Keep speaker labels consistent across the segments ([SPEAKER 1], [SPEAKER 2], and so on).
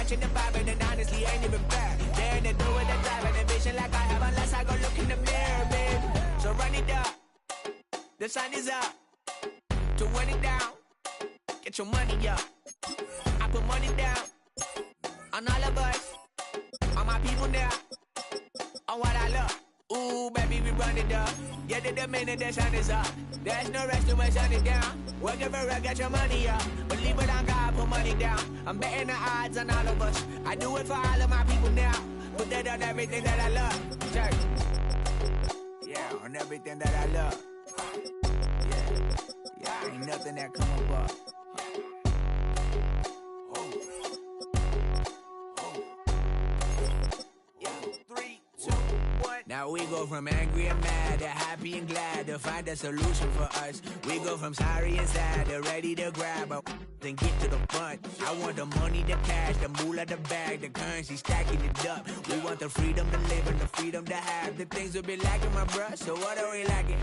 [SPEAKER 1] catching the vibe, and honestly ain't even fair. Daring to do it, I drive an vision like I have unless I go look in the mirror, babe. So run it up, the sun is up. To run it down, get your money up. I put money down on all of us, on my people now, on what I love. Ooh, baby, we run it up. Yeah, the minute the sun is up. There's no rest to my sun it down. Working for it, get your money up. Believe it on God, put money down. I'm betting the odds on all of us. I do it for all of my people now. Put that on everything that I love. Check. Yeah, on everything that I love. Yeah, ain't nothing that come up. Now we go from angry and mad to happy and glad to find a solution for us. We go from sorry and sad to ready to grab a then get to the front. I want the money, the cash, the moolah, the bag, the currency, stacking it up. We want the freedom to live and the freedom to have. The things will be lacking, my bruh, so what are we lacking?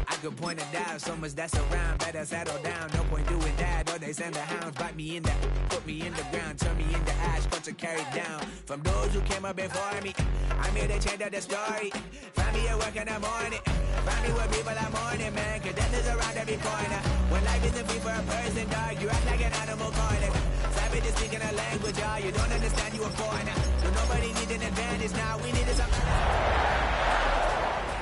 [SPEAKER 1] I could point it out, so much that's around. Better settle down, no point doing that. Or they send the hounds, bite me in the, put me in the ground, turn me into ash, cut to carry down. From those who came up before me, I'm here to change up the story. Find me at work in the morning, find me where people are mourning, man. Cause death is around every corner. When life isn't free for a person, dog, you act like an animal corner. Savage is speaking a language, y'all. You don't understand, you a foreigner. So nobody needs an advantage now. We need something.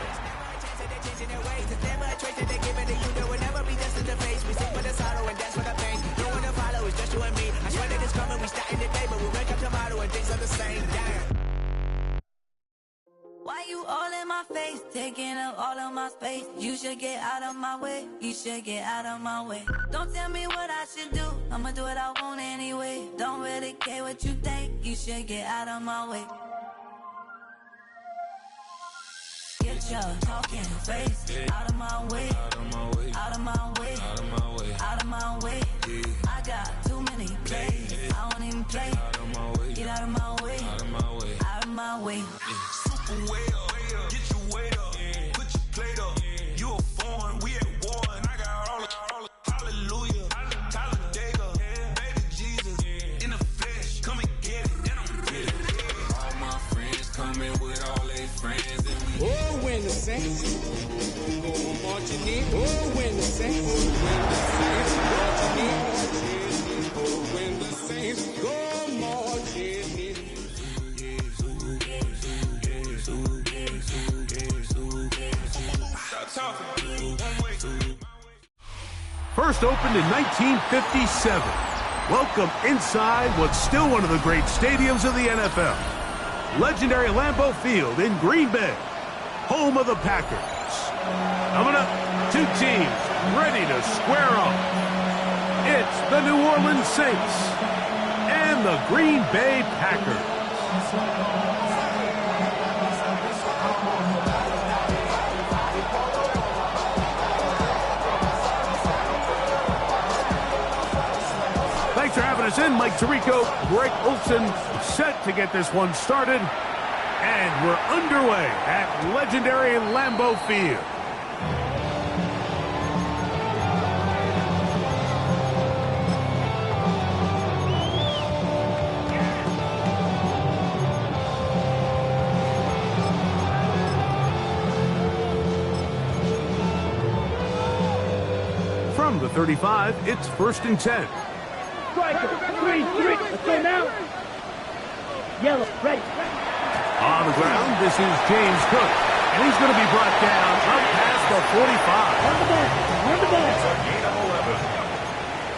[SPEAKER 1] There's never a chance that they're changing their ways. There's never a choice that they're giving to you. There will never be just in the face. We sing for the sorrow and dance for the pain. No one to follow, it's just you and me. I swear that it's coming, we starting today, but we wake up tomorrow and things are the same. Damn.
[SPEAKER 2] Why you all in my face, taking up all of my space? You should get out of my way, you should get out of my way. Don't tell me what I should do, I'ma do what I want anyway. Don't really care what you think, you should get out of my way. Get your talking face out of my way, out of my way, out of my way, out of my way, out of my way. I got too many plays, I don't even play. Out of my way, get out of my way, out of my way, out of my way.
[SPEAKER 3] Way up, get your weight up, put your plate up. You a foreign, we at war, and I got all the hallelujah, Talladega, baby Jesus, in the flesh, come and get it, and I'm get it. All my friends coming with all their friends, and we
[SPEAKER 4] when the Saints go marching in, when the Saints, marching in, when the Saints go marching in.
[SPEAKER 5] First opened in 1957. Welcome inside what's still one of the great stadiums of the NFL. Legendary Lambeau Field in Green Bay, home of the Packers. Coming up, two teams ready to square off. It's the New Orleans Saints and the Green Bay Packers. Thanks for having us in. Mike Tirico, Greg Olson, set to get this one started. And we're underway at legendary Lambeau Field. From the 35, it's 1st and 10.
[SPEAKER 6] Striker, 3-3. Let's go now. Yellow, ready.
[SPEAKER 5] On the ground, this is James Cook. And he's going to be brought down up past the 45.
[SPEAKER 6] On the ball. On the ball.
[SPEAKER 7] It's a gain of 11.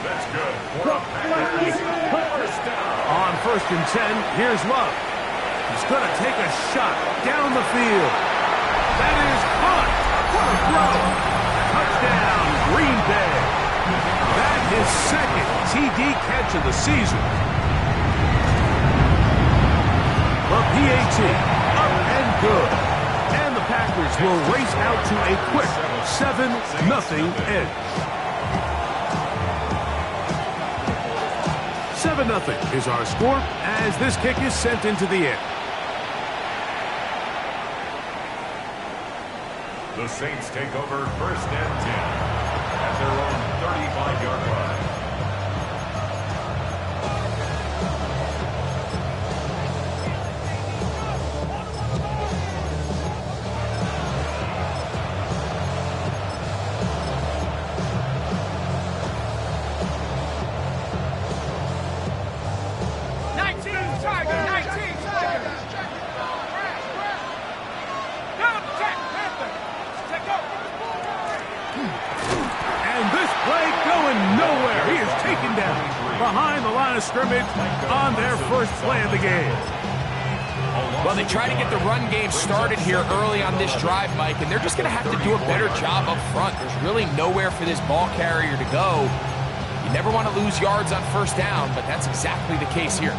[SPEAKER 7] That's good. First down.
[SPEAKER 5] On 1st and 10, here's Love. He's going to take a shot down the field. That is caught. What a throw. Touchdown, Green Bay. That is second TD catch of the season. The PAT, up and good. And the Packers will race out to a quick 7-0 edge. 7-0 is our score as this kick is sent into the air.
[SPEAKER 7] The Saints take over 1st and 10 at their own 35-yard line.
[SPEAKER 5] line of scrimmage on their first play of the game.
[SPEAKER 8] Well, they try to get the run game started here early on this drive, Mike, and they're just going to have to do a better job up front. There's really nowhere for this ball carrier to go. You never want to lose yards on first down, but that's exactly the case here.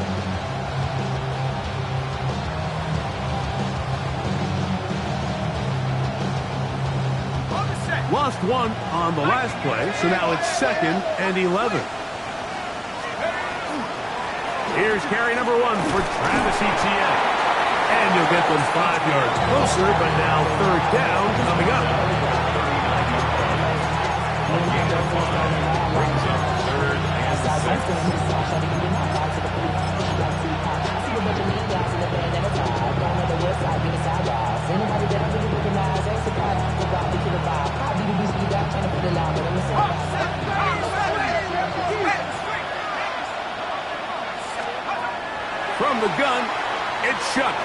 [SPEAKER 5] Lost one on the last play, so now it's 2nd and 11. Here's carry number 1 for Travis Etienne. And you'll get them 5 yards closer, but now 3rd down coming up. From the gun, it's Shuck.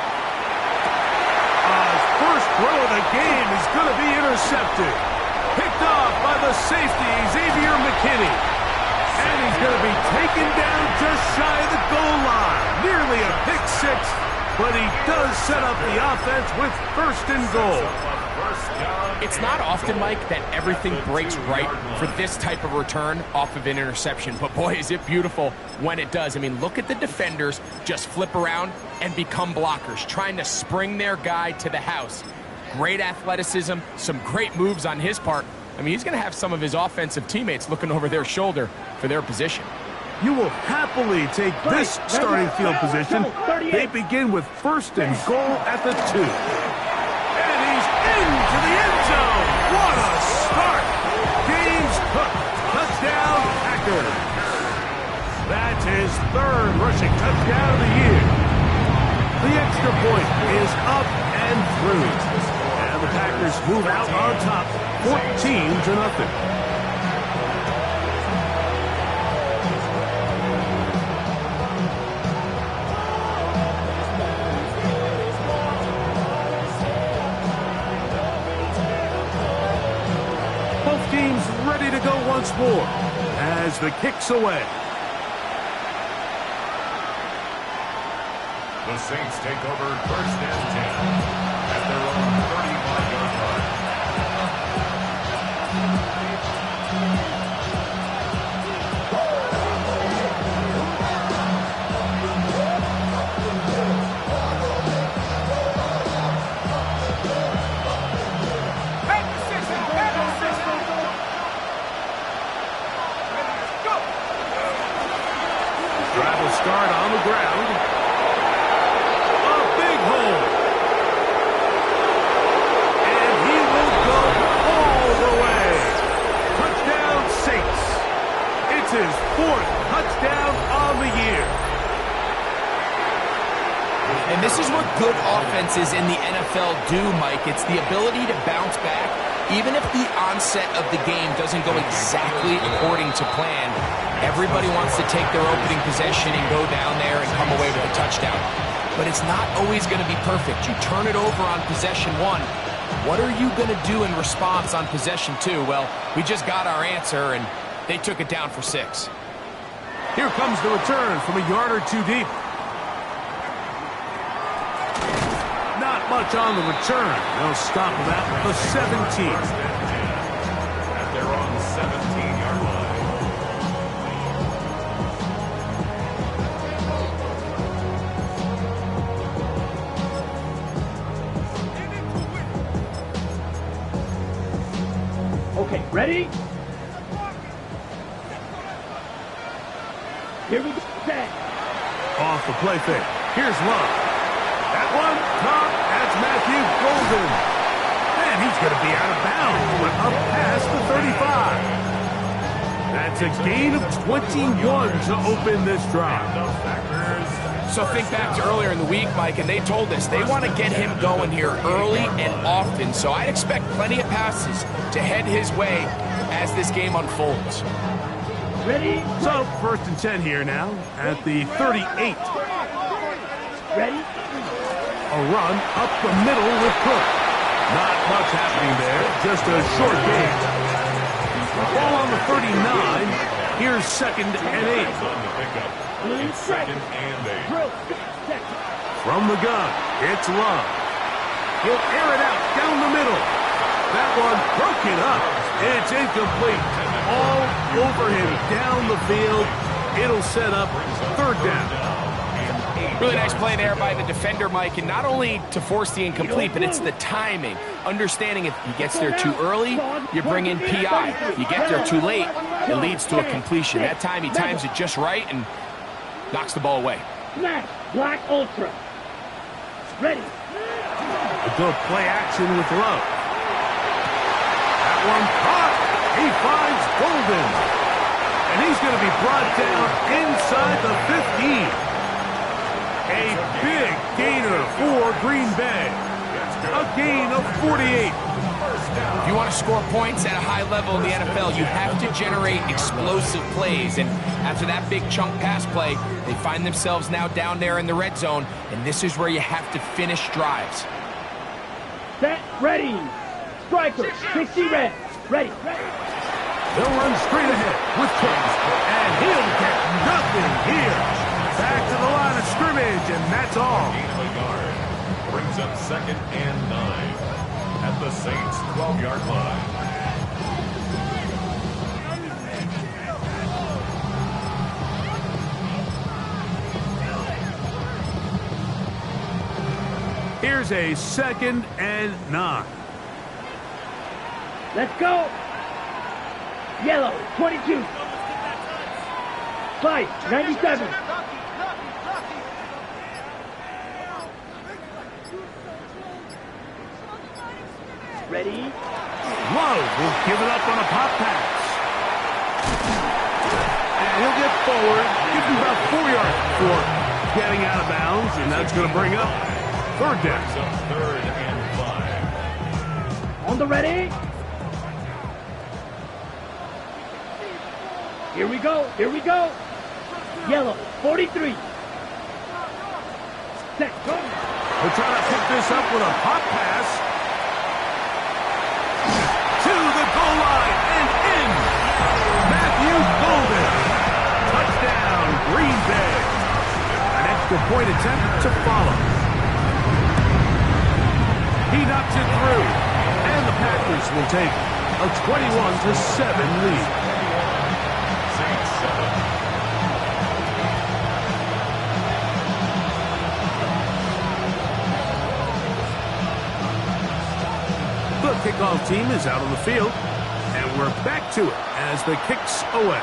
[SPEAKER 5] First throw of the game is going to be intercepted. Picked off by the safety, Xavier McKinney. And he's going to be taken down just shy of the goal line. Nearly a pick six, but he does set up the offense with 1st and goal.
[SPEAKER 8] It's not often, Mike, that everything breaks right for this type of return off of an interception. But boy, is it beautiful when it does. I mean, look at the defenders just flip around and become blockers, trying to spring their guy to the house. Great athleticism, some great moves on his part. I mean, he's going to have some of his offensive teammates looking over their shoulder for their position.
[SPEAKER 5] You will happily take this starting field position. They begin with 1st and goal at the 2. And he's into the end zone. What a start. James Cook, touchdown Packers. That's his 3rd rushing touchdown of the year. The extra point is up and through. And the Packers move out on top, 14-0. Both teams ready to go once more as the kick's away.
[SPEAKER 7] The Saints take over 1st and 10 at their own 35-yard line.
[SPEAKER 5] Drive will start on the ground. His 4th touchdown on the year.
[SPEAKER 8] And this is what good offenses in the NFL do, Mike. It's the ability to bounce back, even if the onset of the game doesn't go exactly according to plan. Everybody wants to take their opening possession and go down there and come away with a touchdown. But it's not always going to be perfect. You turn it over on possession 1. What are you going to do in response on possession 2? Well, we just got our answer, and they took it down for 6.
[SPEAKER 5] Here comes the return from a yard or 2 deep. Not much on the return. They'll stop him at the 17.
[SPEAKER 7] At their own 17-yard line.
[SPEAKER 6] Okay, ready? Here we go.
[SPEAKER 5] Off the play fake. Here's Love. That one, caught. That's Matthew Golden. And he's going to be out of bounds, but up past the 35. That's a gain of 21 to open this drive.
[SPEAKER 8] So think back to earlier in the week, Mike, and they told us they want to get him going here early and often. So I'd expect plenty of passes to head his way as this game unfolds.
[SPEAKER 6] Ready?
[SPEAKER 5] So, 1st and 10 here now at the 38.
[SPEAKER 6] Ready?
[SPEAKER 5] A run up the middle with Cook. Not much happening there, just a short gain. Ball on the 39, Here's 2nd and 8.
[SPEAKER 7] On the pickup. It's 2nd and 8.
[SPEAKER 5] From the gun, it's Love. He'll air it out down the middle. That one broken up. It's incomplete. All over him down the field. It'll set up 3rd down.
[SPEAKER 8] Really nice play there by the defender, Mike, and not only to force the incomplete, but it's the timing. Understanding if he gets there too early, you bring in PI. You get there too late, it leads to a completion. That time he times it just right and knocks the ball away.
[SPEAKER 6] Smash, Black Ultra. Ready.
[SPEAKER 5] A good play action with Love. That one caught. He finds Golden. And he's going to be brought down inside the 15. A big gainer for Green Bay. A gain of 48.
[SPEAKER 8] If you want to score points at a high level in the NFL, you have to generate explosive plays. And after that big chunk pass play, they find themselves now down there in the red zone. And this is where you have to finish drives.
[SPEAKER 6] Set, ready. Striker, 60 red. Ready.
[SPEAKER 5] They'll run straight ahead with Cooks. And he'll get nothing here. Back to the line of scrimmage, and that's all.
[SPEAKER 7] Gain of a yard. Brings up 2nd and 9 at the Saints' 12-yard line.
[SPEAKER 5] Here's a 2nd and 9.
[SPEAKER 6] Let's go. Yellow, 22. Fight, 97. Ready?
[SPEAKER 5] Love will give it up on a pop pass. And he'll get forward. Gives him about 4 yards before getting out of bounds, and that's going to bring up 3rd down.
[SPEAKER 7] 3rd and 5.
[SPEAKER 6] On the ready? Here we go. Here we go. Yellow, 43. Set, go.
[SPEAKER 5] We're trying to pick this up with a pop pass. To the goal line and in. Matthew Golden. Touchdown, Green Bay. An extra point attempt to follow. He knocks it through. And the Packers will take a 21-7 lead.
[SPEAKER 7] Saints 7.
[SPEAKER 5] The kickoff team is out on the field, and we're back to it as the kick's away.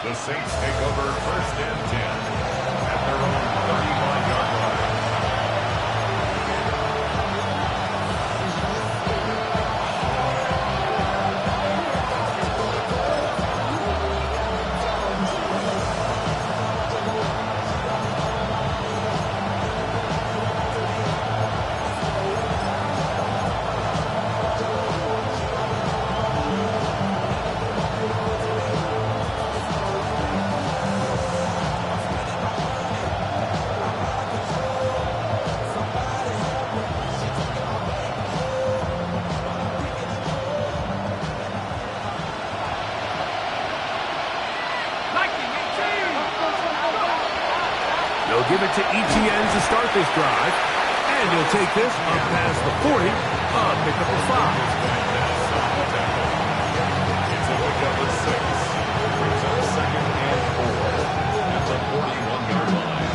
[SPEAKER 7] The Saints take over 1st and 10 at their own 31-yard line.
[SPEAKER 5] They'll give it to Etienne to start this drive. And he'll take this up past the 40, pick up a 5.
[SPEAKER 7] It's a pickup of 6. Brings up 2nd and 4 at the 41-yard line.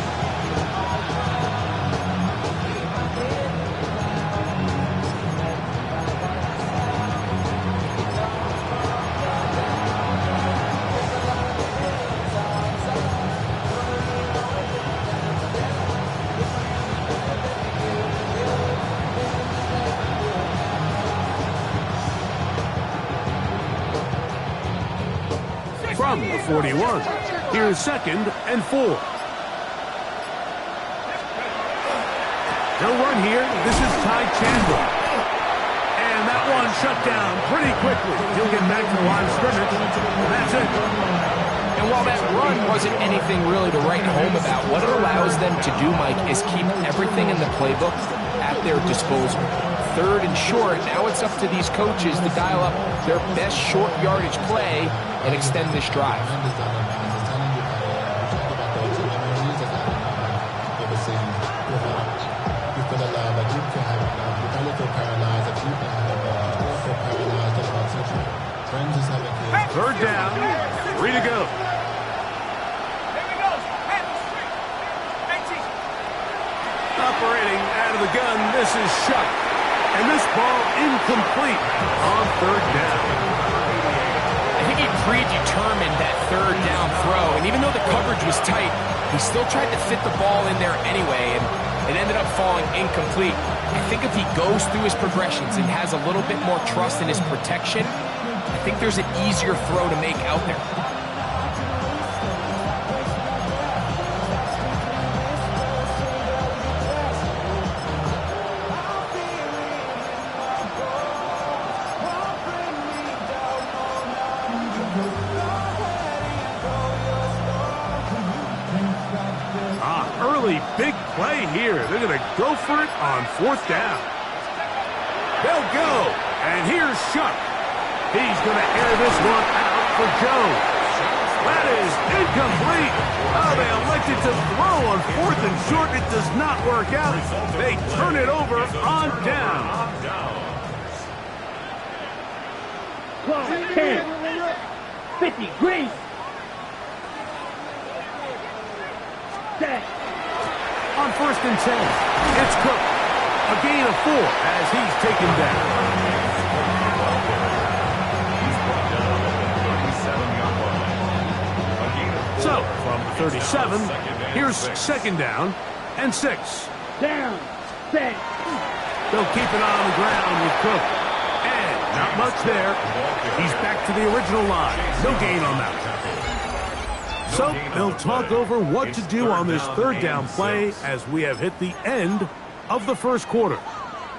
[SPEAKER 5] From the 41, here's 2nd and 4. They'll run here. This is Ty Chandler. And that one shut down pretty quickly. He'll get back to the line of scrimmage. That's it.
[SPEAKER 8] And while that run wasn't anything really to write home about, what it allows them to do, Mike, is keep everything in the playbook at their disposal. 3rd and short. Now it's up to these coaches to dial up their best short yardage play and extend this drive.
[SPEAKER 5] Third down, 3 to go. Operating out of the gun, this is Shuck. And this ball incomplete on 3rd down.
[SPEAKER 8] I think he predetermined that 3rd down throw, and even though the coverage was tight, he still tried to fit the ball in there anyway, and it ended up falling incomplete. I think if he goes through his progressions and has a little bit more trust in his protection, I think there's an easier throw to make out there.
[SPEAKER 5] Early big play here. They're going to go for it on 4th down. They'll go. And here's Shuck. He's going to air this one out for Jones. That is incomplete. Oh, they elected to throw on 4th and short. It does not work out. They turn it over on down.
[SPEAKER 6] 12, 10, 50, green. Set.
[SPEAKER 5] On 1st and 10, it's Cook. A gain of 4 as he's taken down. So, from 37, here's 2nd down and 6.
[SPEAKER 6] Down. Set.
[SPEAKER 5] They'll keep it on the ground with Cook. And not much there. He's back to the original line. No gain on that. So they'll talk over what to do on this 3rd down play as we have hit the end of the 1st quarter.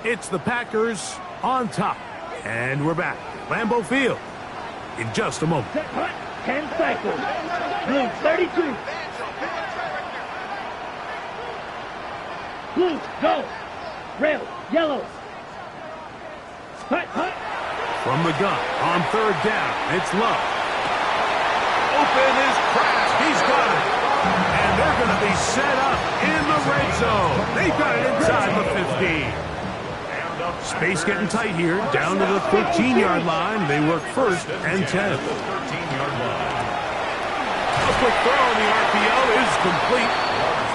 [SPEAKER 5] It's the Packers on top. And we're back at Lambeau Field in just a moment.
[SPEAKER 6] Set. Hut. 10 cycles. Blue 32. Blue, go. Red, yellow. Hut, hut.
[SPEAKER 5] From the gun on 3rd down, it's Love. Open is Kraft. He's got it. And they're going to be set up in the red zone. They've got it inside the 15. Space getting tight here. Down to the 13-yard line. They work 1st and 10. A quick throw on the RPO is complete.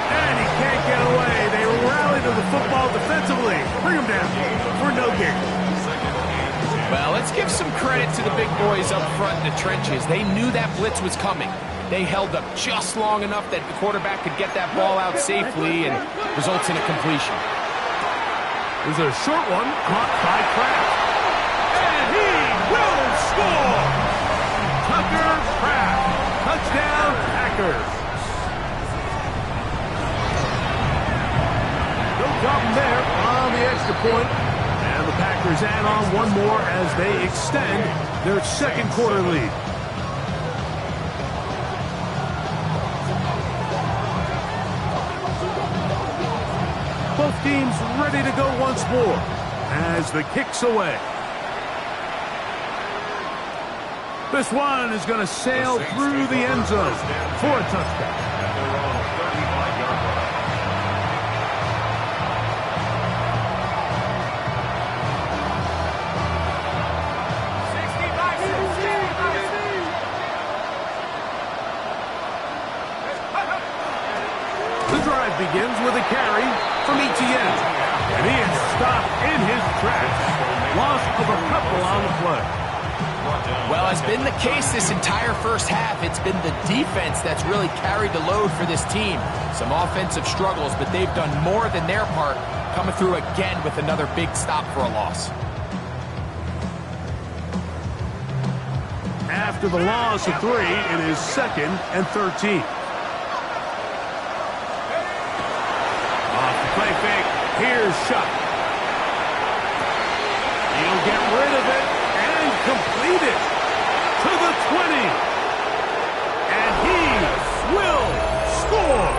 [SPEAKER 5] And he can't get away. They rally to the football defensively. Bring him down for no gain.
[SPEAKER 8] Well, let's give some credit to the big boys up front in the trenches. They knew that blitz was coming. They held up just long enough that the quarterback could get that ball out safely and results in a completion.
[SPEAKER 5] There's a short one caught by Kraft. And he will score! Tucker Kraft. Touchdown, Packers. No problem there on the extra point. And the Packers add on one more as they extend their 2nd quarter lead. Both teams ready to go once more as the kick's away. This one is going to sail through the end zone for a touchdown. Begins with a carry from Etienne. And he is stopped in his tracks. Loss of a couple on the play.
[SPEAKER 8] Well, as been the case this entire 1st half, it's been the defense that's really carried the load for this team. Some offensive struggles, but they've done more than their part, coming through again with another big stop for a loss.
[SPEAKER 5] After the loss of 3, it is 2nd and 13. Play fake. Here's Shuck. He'll get rid of it and complete it to the 20. And he will score.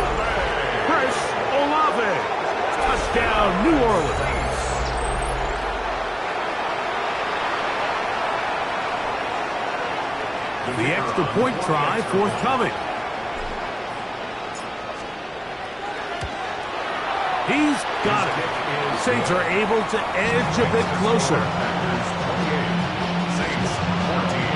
[SPEAKER 5] Chris Olave. Touchdown, New Orleans. Extra-point try forthcoming. He's got it. The Saints are able to edge a bit closer.
[SPEAKER 7] Saints 14.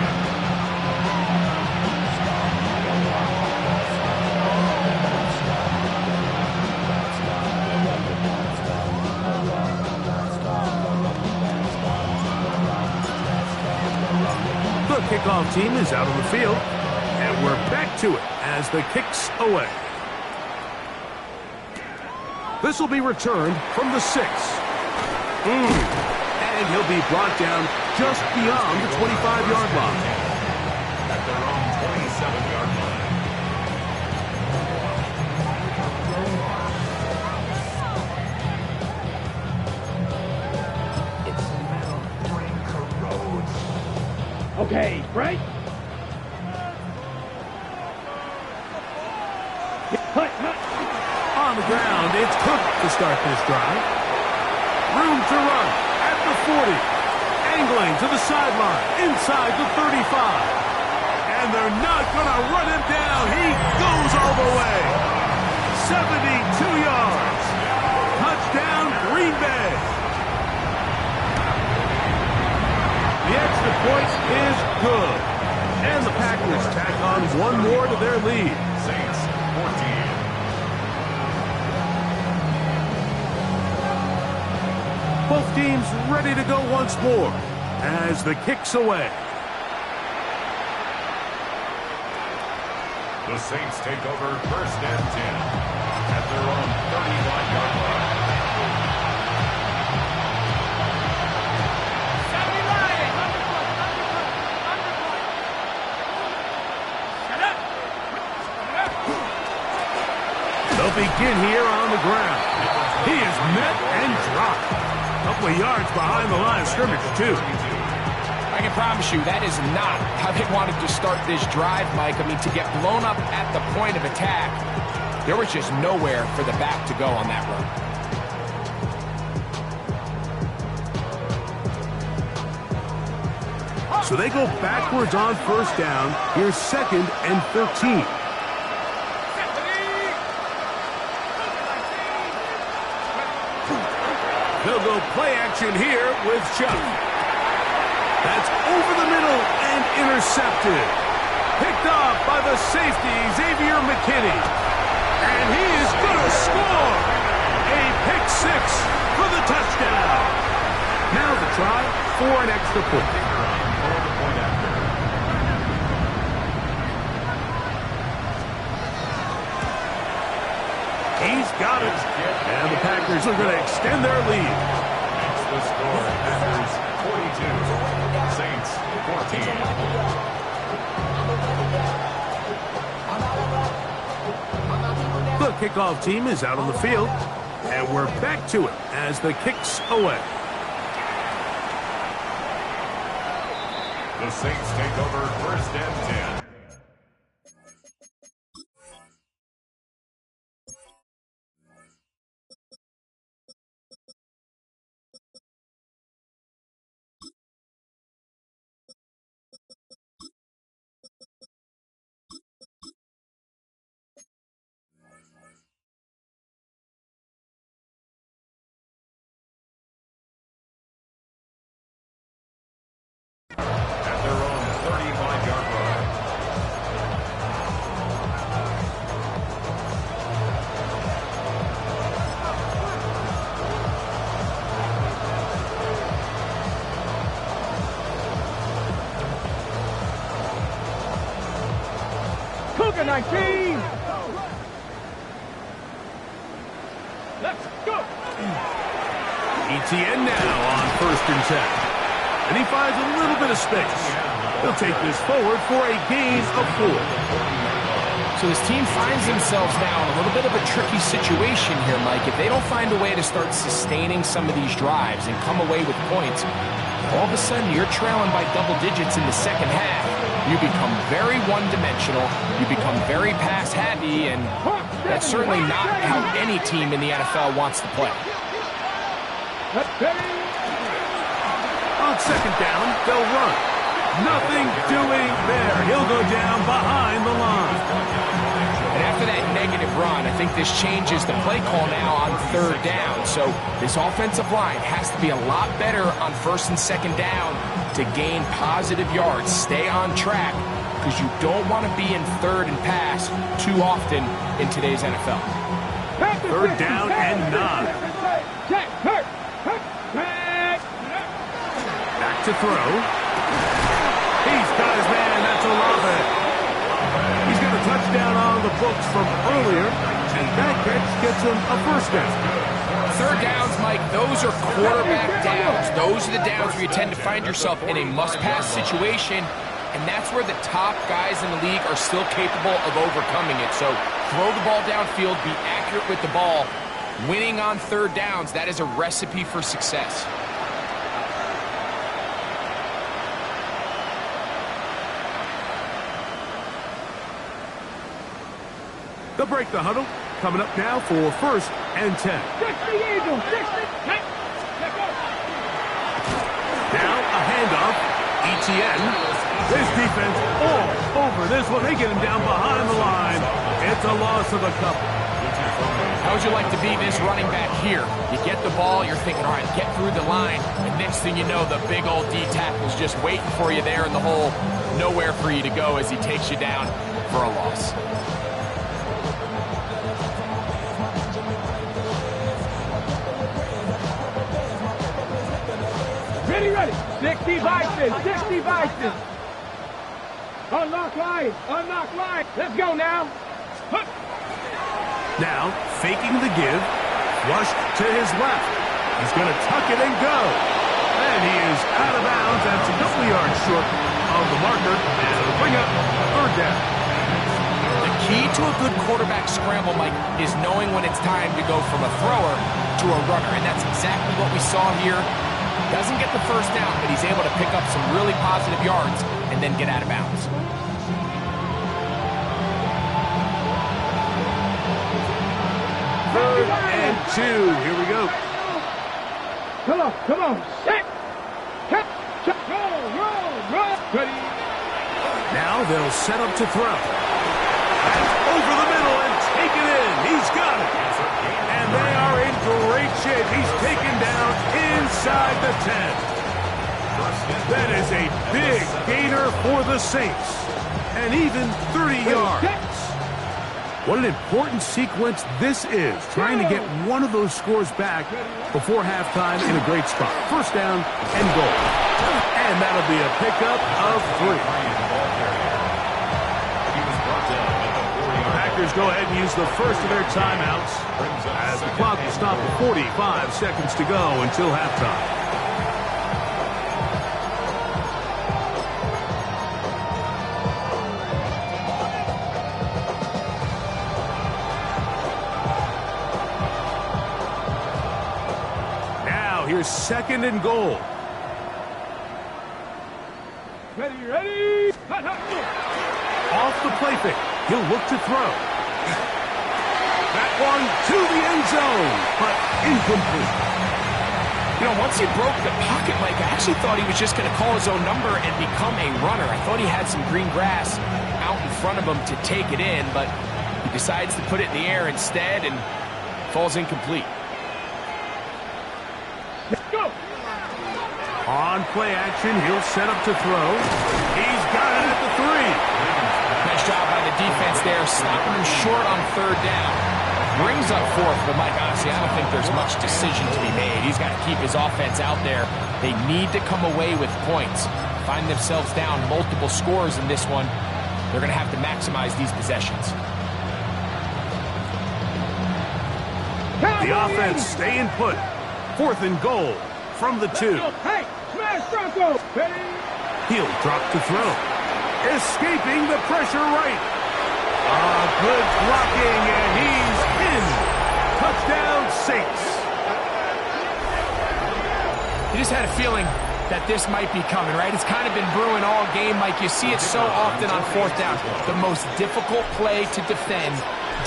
[SPEAKER 5] The kickoff team is out on the field, and we're back to it as the kick's away. This will be returned from the 6. And he'll be brought down just beyond the 25-yard line.
[SPEAKER 7] At their own 27-yard line.
[SPEAKER 6] Okay, right? Hut, hut.
[SPEAKER 5] On the ground, it's Cook to start this drive. Room to run at the 40. Angling to the sideline, inside the 35. And they're not going to run him down. He goes all the way. 72 yards. Touchdown, Green Bay. The extra point is good. And the Packers tack on one more to their lead.
[SPEAKER 7] Saints 14.
[SPEAKER 5] Both teams ready to go once more as the kick's away.
[SPEAKER 7] The Saints take over 1st and 10 at their own 39-yard line.
[SPEAKER 5] They'll begin here on the ground. He is met and dropped. A couple of yards behind the line of scrimmage, too.
[SPEAKER 8] I can promise you that is not how they wanted to start this drive, Mike. I mean, to get blown up at the point of attack, there was just nowhere for the back to go on that run.
[SPEAKER 5] So they go backwards on 1st down. Here's 2nd and 13. They'll go play action here with Chuck. That's over the middle and intercepted. Picked off by the safety, Xavier McKinney. And he is going to score. A pick 6 for the touchdown. Now the try for an extra point. He's got it. And the Packers are going to extend their lead.
[SPEAKER 7] That's the score. Packers 42. Saints 14.
[SPEAKER 5] The kickoff team is out on the field. And we're back to it as the kick's away.
[SPEAKER 7] The Saints take over 1st and 10. At their own 35-yard line.
[SPEAKER 6] Cougar 19! Let's go!
[SPEAKER 5] ETN now on 1st and 10. And he finds a little bit of space. He'll take this forward for a gain of 4.
[SPEAKER 8] So this team finds themselves now in a little bit of a tricky situation here, Mike. If they don't find a way to start sustaining some of these drives and come away with points, all of a sudden you're trailing by double digits in the second half. You become very one-dimensional. You become very pass-happy, and that's certainly not how any team in the NFL wants to play.
[SPEAKER 5] On 2nd down, they'll run. Nothing doing there. He'll go down behind the line.
[SPEAKER 8] And after that negative run, I think this changes the play call now on third down. So this offensive line has to be a lot better on first and second down to gain positive yards. Stay on track, because you don't want to be in third and pass too often in today's NFL.
[SPEAKER 5] Third down and 9. Back to throw. He's got his man. That's Olave. He's got a touchdown on the books from earlier, and that catch gets him a first down.
[SPEAKER 8] Third downs, Mike, those are quarterback downs. Those are the downs where you tend to find yourself in a must-pass situation, and that's where the top guys in the league are still capable of overcoming it. So throw the ball downfield, be accurate with the ball. Winning on third downs, that is a recipe for success.
[SPEAKER 5] They'll break the huddle. Coming up now for first and 10. Now a handoff. Etienne. His defense all over this one. They get him down behind the line. It's a loss of a couple.
[SPEAKER 8] How would you like to be this running back here? You get the ball, you're thinking, all right, get through the line. And next thing you know, the big old D tackle's just waiting for you there in the hole. Nowhere for you to go as he takes you down for a loss.
[SPEAKER 6] Ready. 60 Bison. Unlock line. Let's go now.
[SPEAKER 5] Now, faking the give. Flush to his left. He's going to tuck it and go. And he is out of bounds. That's a couple yards short of the marker. And it'll bring up third down.
[SPEAKER 8] The key to a good quarterback scramble, Mike, is knowing when it's time to go from a thrower to a runner. And that's exactly what we saw here. Doesn't get the first down, but he's able to pick up some really positive yards and then get out of bounds.
[SPEAKER 5] Third and 2. Here we go.
[SPEAKER 6] Come on. Set. Roll. Ready.
[SPEAKER 5] Now they'll set up to throw. That's over the middle and take it in. He's got it. And they are in great shape. He's taken down inside the 10. That is a big gainer for the Saints. And even 30 yards. What an important sequence this is. Trying to get one of those scores back before halftime in a great spot. First down and goal. And that'll be a pickup of 3. Packers go ahead and use the first of their timeouts as the clock will stop at 45 seconds to go until halftime. Now here's second and goal.
[SPEAKER 6] Ready.
[SPEAKER 5] Off the play fake. He'll look to throw. That one to the end zone, but incomplete.
[SPEAKER 8] You know, once he broke the pocket, Mike, I actually thought he was just going to call his own number and become a runner. I thought he had some green grass out in front of him to take it in, but he decides to put it in the air instead and falls incomplete.
[SPEAKER 6] Let's go.
[SPEAKER 5] On play action, he'll set up to throw. He's got it at the 3.
[SPEAKER 8] Nice job by the defense there, stopping him short on third down. Brings up fourth, but Mike, honestly, I don't think there's much decision to be made. He's got to keep his offense out there. They need to come away with points. Find themselves down multiple scores in this one. They're going to have to maximize these possessions.
[SPEAKER 5] The offense staying put. Fourth and goal from the 2.
[SPEAKER 6] Hey, smash Bronco. Ready.
[SPEAKER 5] He'll drop to throw. Escaping the pressure right. Good blocking, and he's in. Touchdown, Saints.
[SPEAKER 8] You just had a feeling that this might be coming, right? It's kind of been brewing all game, Mike. You see it so often on fourth down. The most difficult play to defend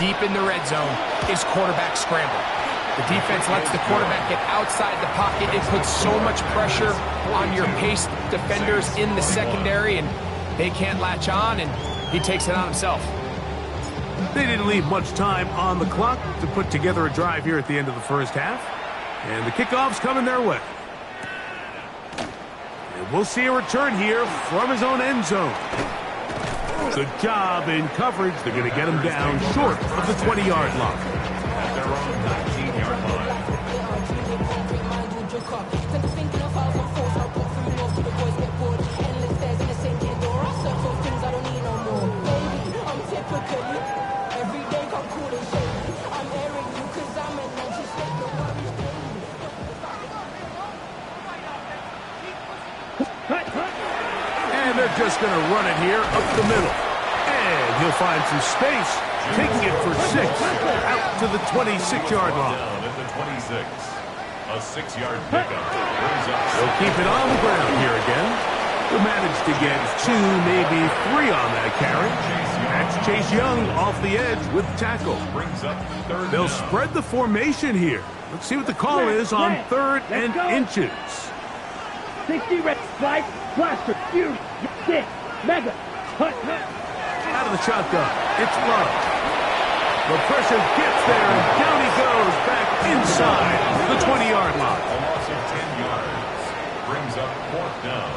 [SPEAKER 8] deep in the red zone is quarterback scramble. The defense lets the quarterback get outside the pocket. It puts so much pressure on your paced defenders in the secondary, and they can't latch on, and he takes it on himself.
[SPEAKER 5] They didn't leave much time on the clock to put together a drive here at the end of the first half. And the kickoff's coming their way. And we'll see a return here from his own end zone. Good job in coverage. They're going to get him down short of the 20-yard line.
[SPEAKER 7] At their own 19-yard line.
[SPEAKER 5] And they're just going to run it here up the middle. And he'll find some space, taking it for 6 out to the 26-yard line.
[SPEAKER 7] Down at the 26. A 6-yard pickup.
[SPEAKER 5] They'll keep it on the ground here again. They'll manage to get 2, maybe 3 on that carry. That's Chase Young off the edge with tackle.
[SPEAKER 7] Brings up third
[SPEAKER 5] They'll
[SPEAKER 7] down.
[SPEAKER 5] spread the formation here. Let's see what the call is on 3rd and inches.
[SPEAKER 6] 60 red flight, blaster, huge, stick, mega, hut.
[SPEAKER 5] Out of the shotgun, it's Love. The pressure gets there, and down he goes back inside the 20-yard line.
[SPEAKER 7] A loss of 10 yards. Brings up 4th down.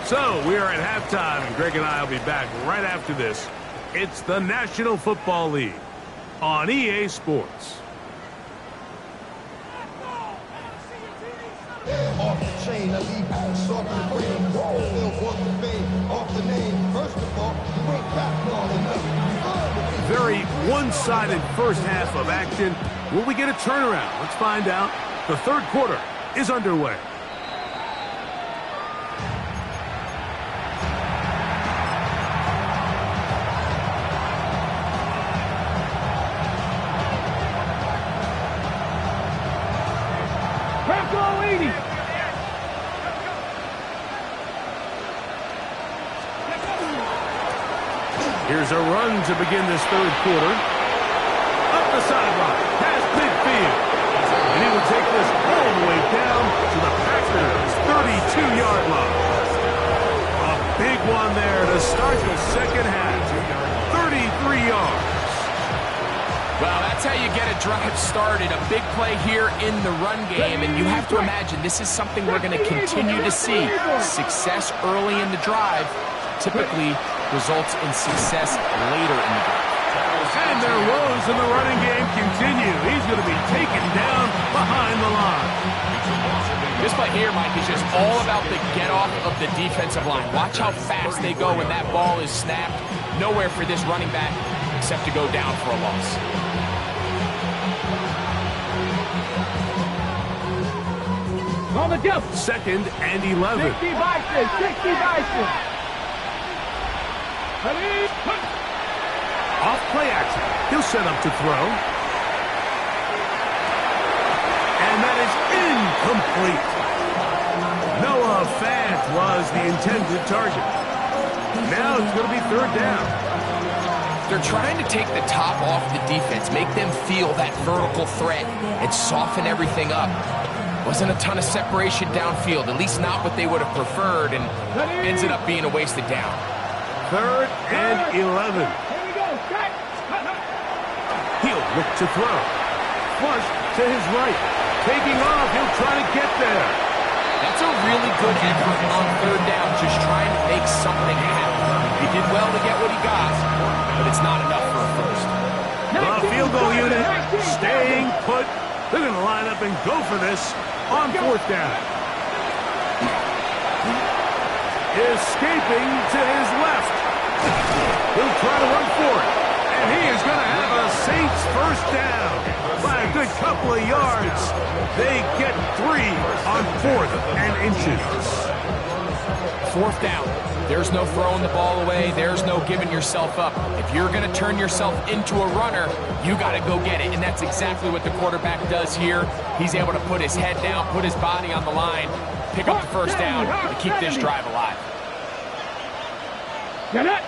[SPEAKER 5] So we are at halftime, and Greg and I will be back right after this. It's the National Football League on EA Sports.
[SPEAKER 9] Off the chain, I leave ass off the brain. Still want the fame off the name. First of all, you ain't got long enough.
[SPEAKER 5] Very one-sided first half of action. Will we get a turnaround? Let's find out. The third quarter is underway.
[SPEAKER 6] Franco 80.
[SPEAKER 5] Here's a run to begin this third quarter. Up the sideline, past midfield. And he will take this all the way down to the Packers' 32-yard line. A big one there to start the second half. 33 yards.
[SPEAKER 8] Well, that's how you get a drive started. A big play here in the run game, and you have to imagine this is something we're going to continue to see. Success early in the drive typically results in success later in the game.
[SPEAKER 5] And their woes in the running game continue. He's going to be taken down behind the line.
[SPEAKER 8] This play here, Mike, is just all about the get-off of the defensive line. Watch how fast they go when that ball is snapped. Nowhere for this running back except to go down for a loss.
[SPEAKER 6] On the jump.
[SPEAKER 5] 2nd and 11.
[SPEAKER 6] 60 Bison, 60 Bison.
[SPEAKER 5] Off play action. He'll set up to throw. And that is incomplete. Noah Fant was the intended target. Now it's going to be 3rd down.
[SPEAKER 8] They're trying to take the top off the defense, make them feel that vertical threat, and soften everything up. Wasn't a ton of separation downfield, at least not what they would have preferred, and ends it up being a wasted down.
[SPEAKER 5] 3rd and 11. He'll look to throw. Flush to his right. Taking off, he'll try to get there.
[SPEAKER 8] That's a really good effort on 3rd down, just trying to make something happen. He did well to get what he got, but it's not enough for a first.
[SPEAKER 5] The field goal unit staying put. They're going to line up and go for this on 4th down. Escaping to his left. He'll try to run for it. And he is going to have a Saints first down by a good couple of yards. They get 3 on 4th and inches.
[SPEAKER 8] 4th down. There's no throwing the ball away. There's no giving yourself up. If you're going to turn yourself into a runner, you got to go get it. And that's exactly what the quarterback does here. He's able to put his head down, put his body on the line, pick up the first down to keep this drive alive.
[SPEAKER 6] Get it.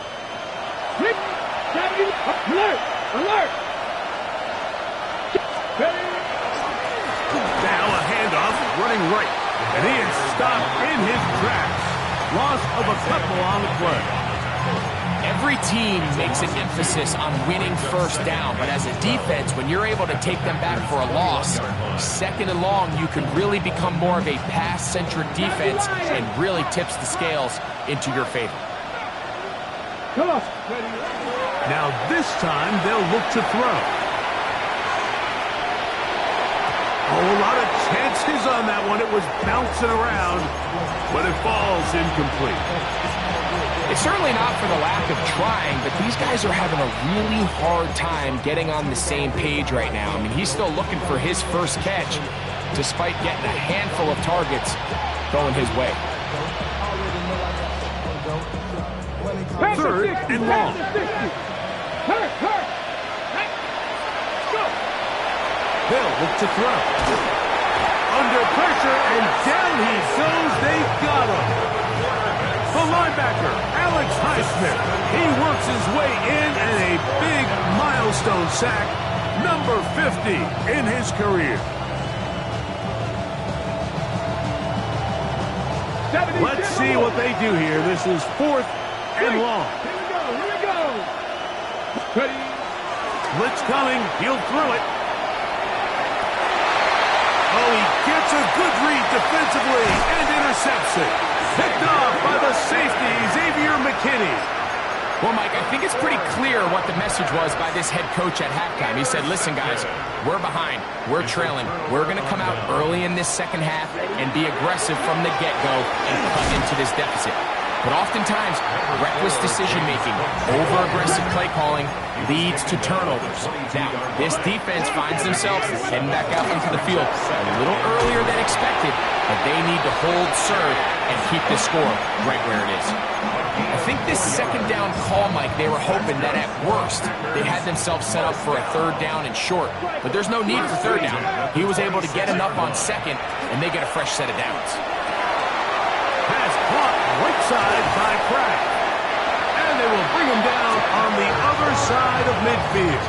[SPEAKER 6] Alert. Alert.
[SPEAKER 5] starting right, and he is stopped in his tracks. Loss of a couple on the play.
[SPEAKER 8] Every team makes an emphasis on winning first down, but as a defense, when you're able to take them back for a loss, second and long, you can really become more of a pass-centric defense and really tips the scales into your favor.
[SPEAKER 6] Come on.
[SPEAKER 5] Now this time, they'll look to throw. Oh, a lot of chances on that one. It was bouncing around, but it falls incomplete.
[SPEAKER 8] It's certainly not for the lack of trying, but these guys are having a really hard time getting on the same page right now. I mean, he's still looking for his first catch, despite getting a handful of targets going his way.
[SPEAKER 5] Third and long. Hill look to throw. Under pressure, and down he goes. They got him. The linebacker, Alex Highsmith. He works his way in, and a big milestone sack, number 50 in his career. Let's see what they do here. This is 4th and long.
[SPEAKER 6] Here we go.
[SPEAKER 5] Blitz coming. He'll throw it. Oh, he gets a good read defensively and intercepts it. Picked off by the safety, Xavier McKinney.
[SPEAKER 8] Well, Mike, I think it's pretty clear what the message was by this head coach at halftime. He said, listen, guys, we're behind. We're trailing. We're going to come out early in this second half and be aggressive from the get-go and cut into this deficit. But oftentimes, reckless decision-making, over-aggressive play calling leads to turnovers. Now, this defense finds themselves heading back out into the field a little earlier than expected, but they need to hold serve and keep this score right where it is. I think this second down call, Mike, they were hoping that at worst they had themselves set up for a third down and short, but there's no need for third down. He was able to get enough on second, and they get a fresh set of downs.
[SPEAKER 5] Pass caught right side by Pratt. And they will bring him down on the other side of midfield.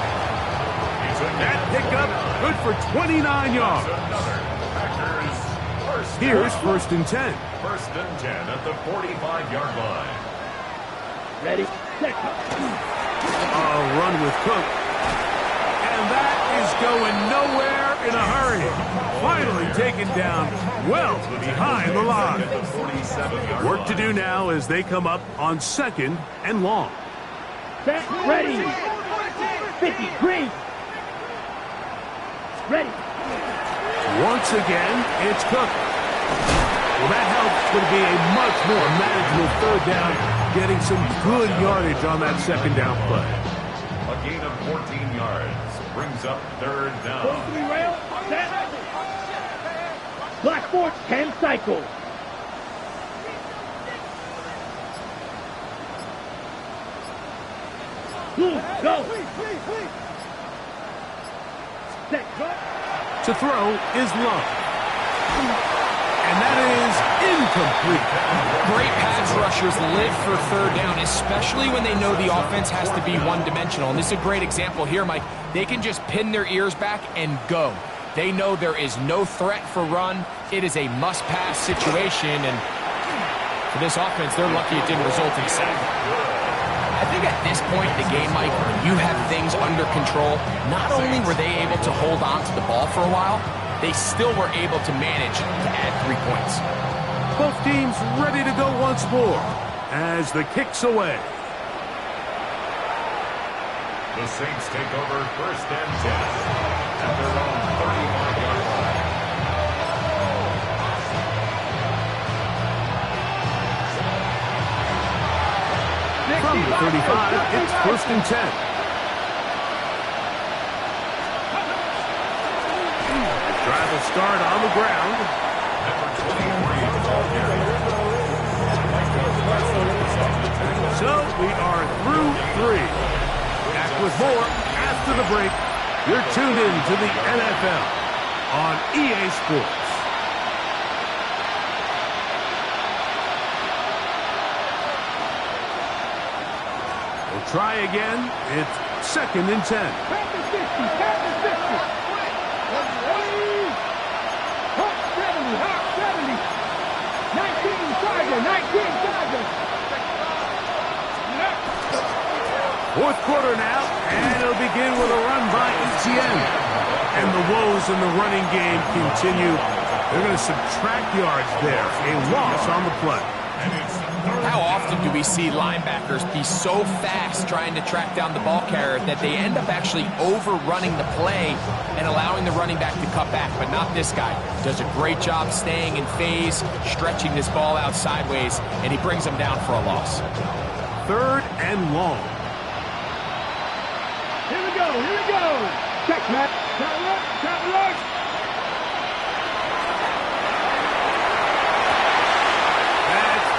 [SPEAKER 5] That pickup good for 29 yards. Here's 1st and 10.
[SPEAKER 7] 1st and 10 at the 45-yard line.
[SPEAKER 6] Ready, set.
[SPEAKER 5] A run with Cook. And that is going nowhere in a hurry. Finally taken down well behind the line. Work to do now as they come up on 2nd and long.
[SPEAKER 6] Set, ready. 50, green. Ready.
[SPEAKER 5] Once again, it's Cook. Well, that helps. It's going to be a much more manageable third down, getting some good yardage on that second down play.
[SPEAKER 7] A gain of 14 yards brings up 3rd down.
[SPEAKER 6] Rail, set. Blackboard 10 cycles. Go. Set, go.
[SPEAKER 5] To throw is Love. And that is incomplete.
[SPEAKER 8] Great pass rushers live for third down, especially when they know the offense has to be one-dimensional. And this is a great example here, Mike. They can just pin their ears back and go. They know there is no threat for run. It is a must-pass situation, and for this offense, they're lucky it didn't result in a sack. I think at this point in the game, Mike, when you have things under control, not only were they able to hold on to the ball for a while, they still were able to manage to add 3 points.
[SPEAKER 5] Both teams ready to go once more as the kick's away.
[SPEAKER 7] The Saints take over 1st and 10 at their own 35-yard line.
[SPEAKER 5] From the 35, it's 1st and 10. Drive will start on the ground. So we are through 3. Back with more after the break. You're tuned in to the NFL on EA Sports. We'll try again. It's 2nd and 10. Fourth quarter now, and it'll begin with a run by Etienne. And the woes in the running game continue. They're going to subtract yards there. A loss on the play.
[SPEAKER 8] How often do we see linebackers be so fast trying to track down the ball carrier that they end up actually overrunning the play and allowing the running back to cut back, but not this guy. Does a great job staying in phase, stretching this ball out sideways, and he brings them down for a loss.
[SPEAKER 5] Third and long.
[SPEAKER 6] Here we go, here we go. Check, Matt. Cut look.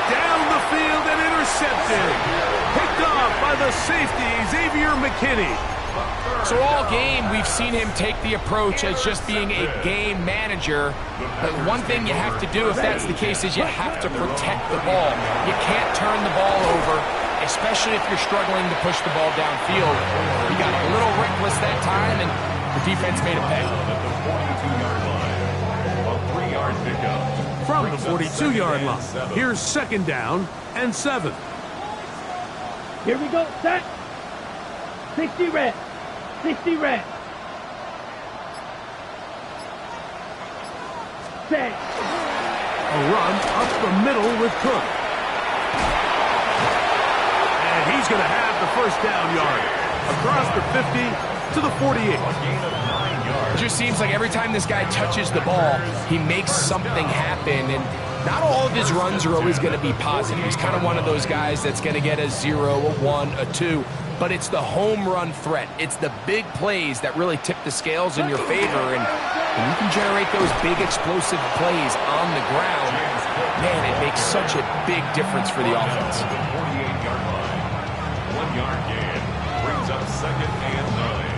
[SPEAKER 5] Down the field and intercepted. Picked off by the safety, Xavier McKinney.
[SPEAKER 8] So all game, we've seen him take the approach as just being a game manager. But one thing you have to do, if that's the case, is you have to protect the ball. You can't turn the ball over, especially if you're struggling to push the ball downfield. He got a little reckless that time, and the defense made a pay.
[SPEAKER 7] A 3-yard pickup.
[SPEAKER 5] From the 42-yard line. Here's second down and 7.
[SPEAKER 6] Here we go, set. 60 red. 60 red. Set.
[SPEAKER 5] A run up the middle with Cook. And he's going to have the first down yard. Across the 50 to the 48.
[SPEAKER 8] It just seems like every time this guy touches the ball, he makes something happen, and not all of his runs are always going to be positive. He's kind of one of those guys that's going to get a 0, a 1, a 2, but it's the home run threat. It's the big plays that really tip the scales in your favor, and when you can generate those big explosive plays on the ground, man, it makes such a big difference for the offense.
[SPEAKER 7] The 48-yard line. 1-yard gain brings up second and 9.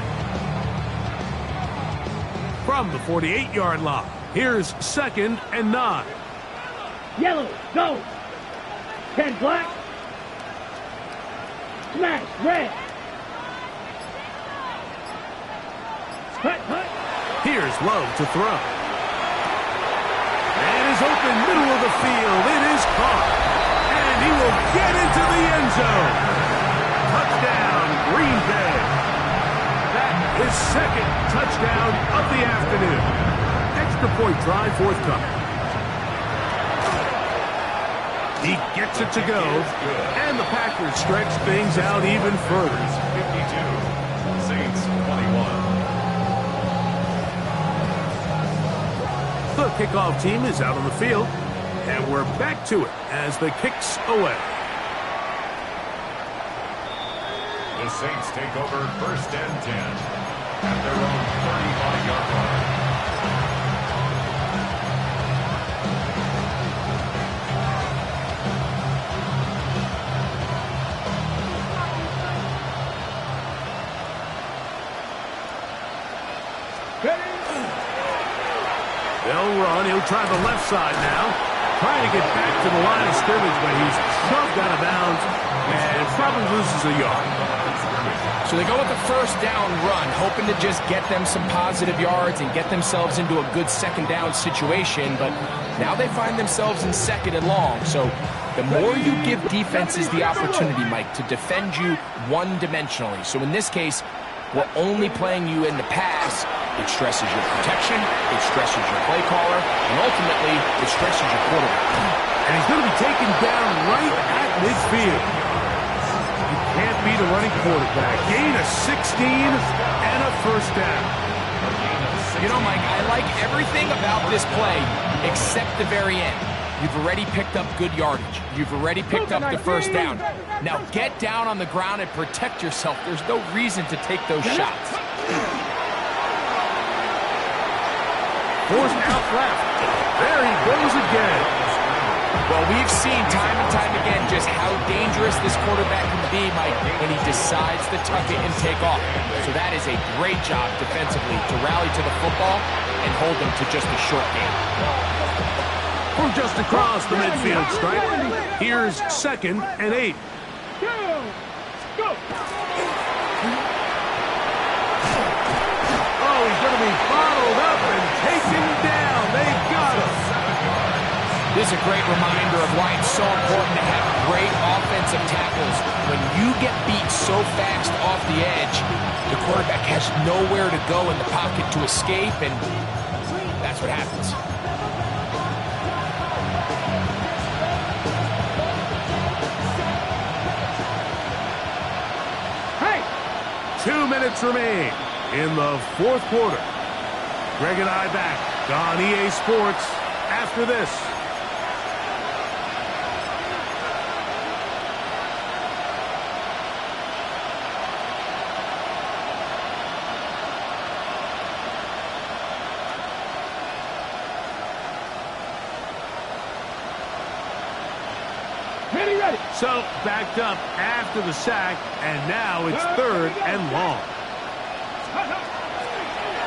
[SPEAKER 5] From the 48-yard line, here's second and 9.
[SPEAKER 6] Yellow, go. 10 black. Smash, red. Hut.
[SPEAKER 5] Here's Love to throw. And is open middle of the field. It is caught. And he will get into the end zone. Touchdown, Green Bay. His second touchdown of the afternoon. Extra point try forthcoming. He gets it to go, and the Packers stretch things out even further.
[SPEAKER 7] 52, Saints 21.
[SPEAKER 5] The kickoff team is out on the field, and we're back to it as the kick's away.
[SPEAKER 7] The Saints take over first and 10. At their own 35-yard line.
[SPEAKER 5] They'll run. He'll try the left side now. Trying to get back to the line of scrimmage, but he's shoved out of bounds and probably loses a yard.
[SPEAKER 8] So they go with the first down run, hoping to just get them some positive yards and get themselves into a good second down situation, but now they find themselves in second and long. So the more you give defenses the opportunity, Mike, to defend you one-dimensionally. So in this case, we're only playing you in the pass. It stresses your protection, it stresses your play caller, and ultimately, it stresses your quarterback.
[SPEAKER 5] And he's going to be taken down right at midfield. You can't beat a running quarterback. Gain of 16 and a first down.
[SPEAKER 8] You know, Mike, I like everything about this play except the very end. You've already picked up good yardage. You've already picked up the first down. Now get down on the ground and protect yourself. There's no reason to take those shots.
[SPEAKER 5] Forced out left. There he goes again.
[SPEAKER 8] Well, we've seen time and time again just how dangerous this quarterback can be, Mike, when he decides to tuck it and take off. So that is a great job defensively to rally to the football and hold them to just a short game.
[SPEAKER 5] From just across the midfield stripe, here's second and 8.
[SPEAKER 6] Go.
[SPEAKER 5] Oh, he's going to be bottled up and taken down. They got him.
[SPEAKER 8] This is a great reminder of why it's so important to have great offensive tackles. When you get beat so fast off the edge, the quarterback has nowhere to go in the pocket to escape, and that's what happens.
[SPEAKER 5] Hey! 2 minutes remain in the fourth quarter. Greg and I back on EA Sports after this.
[SPEAKER 6] Ready.
[SPEAKER 5] So, backed up after the sack, and now it's third and long.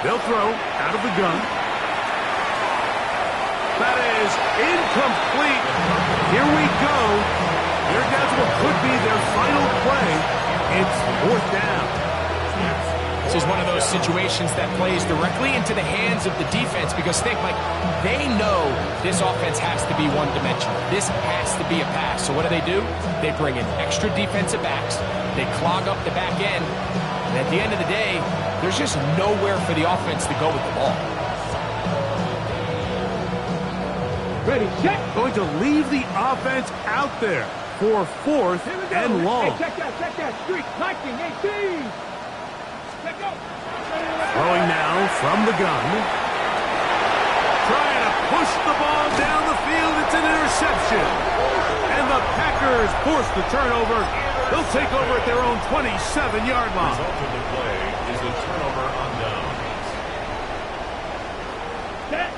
[SPEAKER 5] They'll throw out of the gun. That is incomplete. Here we go. Here goes what could be their final play. It's fourth down.
[SPEAKER 8] This is one of those situations that plays directly into the hands of the defense because think, Mike, they know this offense has to be one-dimensional. This has to be a pass. So what do? They bring in extra defensive backs. They clog up the back end. And at the end of the day, there's just nowhere for the offense to go with the ball.
[SPEAKER 6] Ready, check.
[SPEAKER 5] Going to leave the offense out there for fourth and long.
[SPEAKER 6] Hey, check that. Streak, 19, 18.
[SPEAKER 5] Throwing now from the gun. Trying to push the ball down the field. It's an interception. And the Packers force the turnover. They'll take over at their own 27-yard line.
[SPEAKER 7] The result of the play is a turnover on downs.
[SPEAKER 6] Set.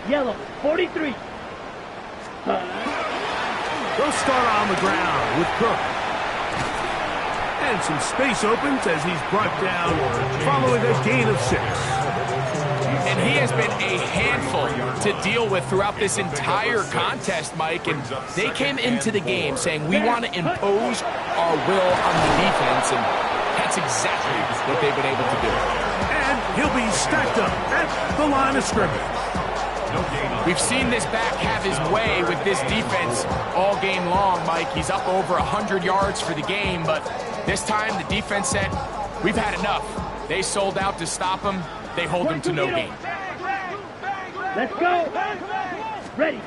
[SPEAKER 6] Yellow, 43.
[SPEAKER 5] They'll start on the ground with Cook. And some space opens as he's brought down following a gain of 6.
[SPEAKER 8] And he has been a handful to deal with throughout this entire contest, Mike. And they came into the game saying, we want to impose our will on the defense. And that's exactly what they've been able to do.
[SPEAKER 5] And he'll be stacked up at the line of scrimmage.
[SPEAKER 8] We've seen this back have his way with this defense all game long, Mike. He's up over 100 yards for the game, but this time the defense said, we've had enough. They sold out to stop him. They hold him to no gain.
[SPEAKER 6] Let's go. Ready.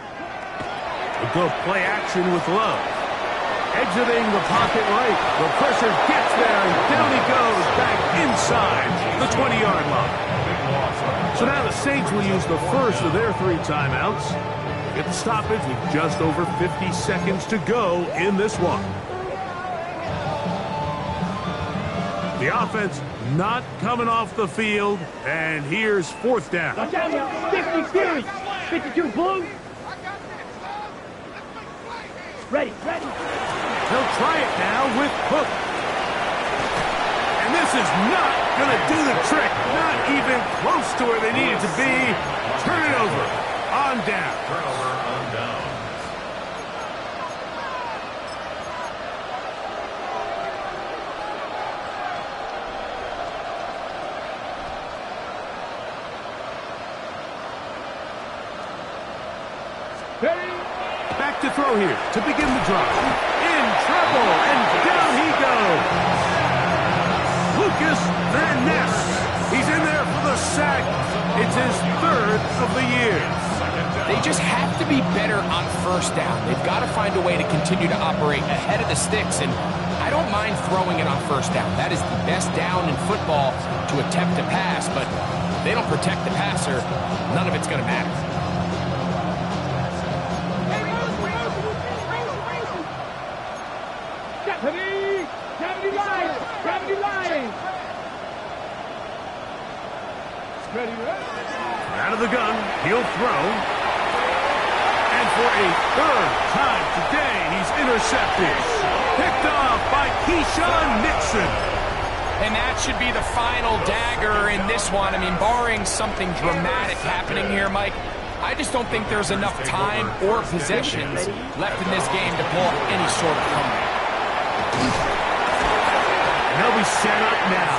[SPEAKER 5] We'll go play action with Love. Exiting the pocket right. The pressure gets there, and down he goes back inside the 20-yard line. So now the Saints will use the first of their 3 timeouts. Get the stoppage with just over 50 seconds to go in this one. The offense not coming off the field, and here's fourth down.
[SPEAKER 6] Watch out, y'all. 50 Fury. 52 Blue. Ready.
[SPEAKER 5] They'll try it now with Cook. And this is not going to do the trick. Not even close to where they needed to be. Turn it over. On down.
[SPEAKER 7] Turnover on downs.
[SPEAKER 6] Ready.
[SPEAKER 5] Back to throw here to begin the drive. In trouble, and down he goes. Lucas Van Ness. He's in there for the sack. It's his 3rd of the year.
[SPEAKER 8] They just have to be better on first down. They've got to find a way to continue to operate ahead of the sticks, and I don't mind throwing it on first down. That is the best down in football to attempt to pass, but if they don't protect the passer, none of it's going to matter.
[SPEAKER 6] Gravity line. Ready.
[SPEAKER 5] Out of the gun, he'll throw. And for a 3rd time today, he's intercepted. Picked off by Keyshawn Nixon.
[SPEAKER 8] And that should be the final dagger in this one. I mean, barring something dramatic happening here, Mike, I just don't think there's enough time or possessions left in this game to pull any sort of comeback.
[SPEAKER 5] And they'll be set up now.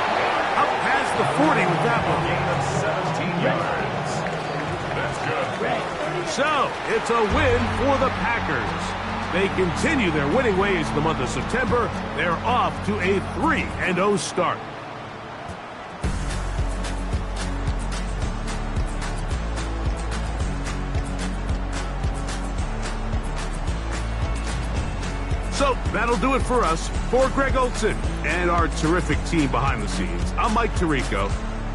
[SPEAKER 5] Up past the 40 with that one.
[SPEAKER 7] Gain of 17 yards. That's good.
[SPEAKER 5] So, it's a win for the Packers. They continue their winning ways in the month of September. They're off to a 3-0 start. So that'll do it for us. For Greg Olson and our terrific team behind the scenes, I'm Mike Tirico.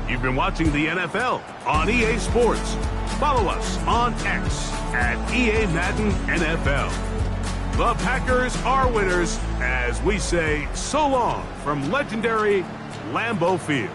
[SPEAKER 5] You've been watching the NFL on EA Sports. Follow us on X at EA Madden NFL. The Packers are winners as we say so long from legendary Lambeau Field.